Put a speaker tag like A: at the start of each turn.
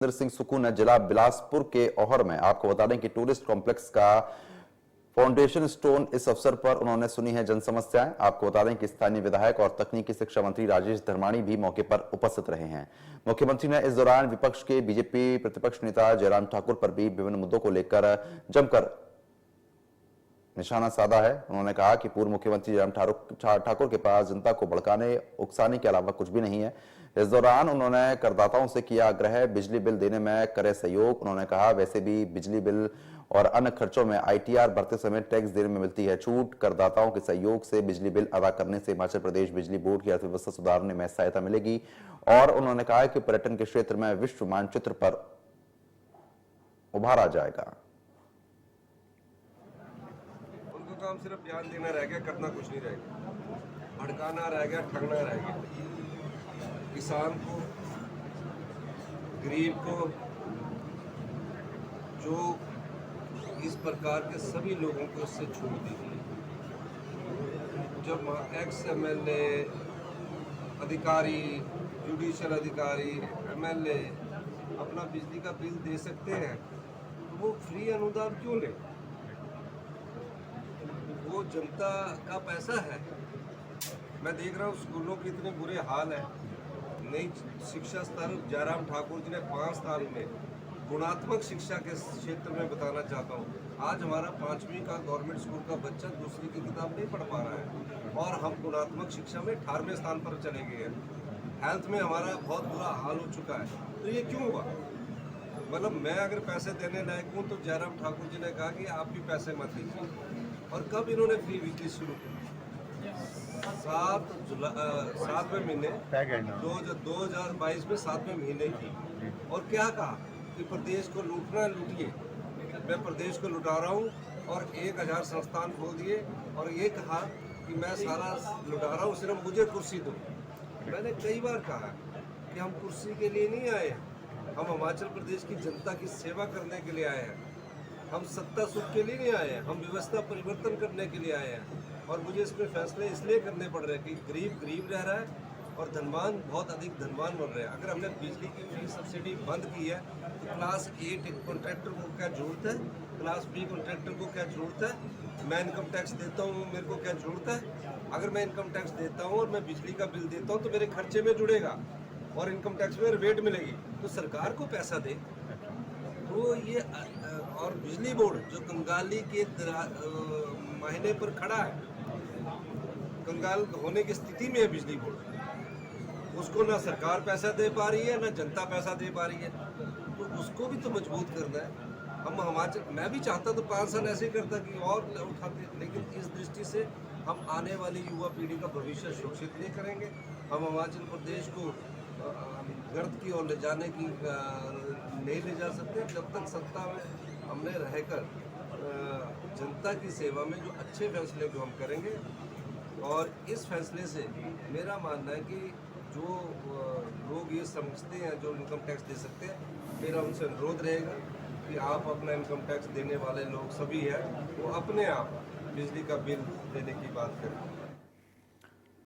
A: इंद्र सिंह सुक्खू ने जिला बिलासपुर के औहर में, आपको बता दें कि टूरिस्ट कॉम्प्लेक्स का फाउंडेशन स्टोन, इस अवसर पर उन्होंने सुनी है जन समस्याएं। आपको बता दें कि स्थानीय विधायक और तकनीकी शिक्षा मंत्री राजेश धर्माणी भी मौके पर उपस्थित रहे हैं। मुख्यमंत्री ने इस दौरान विपक्ष के बीजेपी प्रतिपक्ष नेता जयराम ठाकुर पर भी विभिन्न मुद्दों को लेकर जमकर निशाना साधा है। उन्होंने कहा कि पूर्व मुख्यमंत्री जयराम ठाकुर के पास जनता को भड़काने उकसाने के अलावा कुछ भी नहीं है। इस दौरान उन्होंने करदाताओं से किया आग्रह, बिजली बिल देने में करे सहयोग। उन्होंने कहा वैसे भी बिजली बिल और अन्य खर्चों में आईटीआर भरते समय टैक्स देने में मिलती है छूट। करदाताओं के सहयोग से बिजली बिल अदा करने से हिमाचल प्रदेश बिजली बोर्ड की अर्थव्यवस्था सुधारने में सहायता मिलेगी। और उन्होंने कहा कि पर्यटन के क्षेत्र में विश्व मानचित्र पर उभारा जाएगा।
B: काम सिर्फ बयान देना रह गया, करना कुछ नहीं रह गया, भड़काना रह गया, ठगना रह गया। किसान को, गरीब को, जो इस प्रकार के सभी लोगों को इससे छूट दी गई। जब एक्स एमएलए, अधिकारी, जुडिशियल अधिकारी, एमएलए अपना बिजली का बिल दे सकते हैं तो वो फ्री अनुदान क्यों ले? वो जनता का पैसा है। मैं देख रहा हूँ स्कूलों के इतने बुरे हाल है। नई शिक्षा स्तर जयराम ठाकुर जी ने 5 साल में गुणात्मक शिक्षा के क्षेत्र में बताना चाहता हूँ। आज हमारा 5वीं का गवर्नमेंट स्कूल का बच्चा दूसरी की किताब नहीं पढ़ पा रहा है और हम गुणात्मक शिक्षा में 18वें स्थान पर चले गए हैं। हेल्थ में हमारा बहुत बुरा हाल हो चुका है। तो ये क्यों हुआ? मतलब मैं अगर पैसे देने लायक हूँ तो जयराम ठाकुर जी ने कहा कि आप भी पैसे मत दीजिए। और कब इन्होंने फ्री बिजली शुरू की? 7वें महीने 2022 में 7वें महीने की। और क्या कहा कि प्रदेश को लूटना लूटिए। मैं प्रदेश को लुटा रहा हूँ और 1000 संस्थान खोल दिए और ये कहा कि मैं सारा लुटा रहा हूँ, सिर्फ मुझे कुर्सी दो। मैंने कई बार कहा कि हम कुर्सी के लिए नहीं आए हैं, हम हिमाचल प्रदेश की जनता की सेवा करने के लिए आए हैं। हम सत्ता सुख के लिए नहीं आए हैं, हम व्यवस्था परिवर्तन करने के लिए आए हैं। और मुझे इसमें फैसले इसलिए करने पड़ रहे हैं कि गरीब गरीब रह रहा है और धनवान बहुत अधिक धनवान बन रहे हैं। अगर हमने बिजली की फ्री सब्सिडी बंद की है तो क्लास ए कॉन्ट्रैक्टर को क्या जरूरत है, क्लास बी कॉन्ट्रैक्टर को क्या जरूरत है? मैं इनकम टैक्स देता हूँ, मेरे को क्या जरूरत है? अगर मैं इनकम टैक्स देता हूँ और मैं बिजली का बिल देता हूँ तो मेरे खर्चे में जुड़ेगा और इनकम टैक्स में रिबेट मिलेगी, तो सरकार को पैसा दे। तो ये और बिजली बोर्ड जो कंगाली के महीने पर खड़ा है, कंगाल होने की स्थिति में है बिजली बोर्ड, उसको ना सरकार पैसा दे पा रही है ना जनता पैसा दे पा रही है। तो उसको भी तो मजबूत करना है। हम हिमाचल, मैं भी चाहता तो 5 साल ऐसे ही करता कि और उठाते, लेकिन इस दृष्टि से हम आने वाली युवा पीढ़ी का भविष्य सुरक्षित नहीं करेंगे। हम हिमाचल प्रदेश को गर्द की ओर ले जाने की नहीं ले जा सकते जब तक सत्ता में हमने रहकर जनता की सेवा में जो अच्छे फैसले जो हम करेंगे। और इस फैसले से मेरा मानना है कि जो लोग ये समझते हैं जो इनकम टैक्स दे सकते हैं, मेरा उनसे अनुरोध रहेगा कि आप अपना इनकम टैक्स देने वाले लोग सभी हैं वो अपने आप बिजली का बिल देने की बात करें।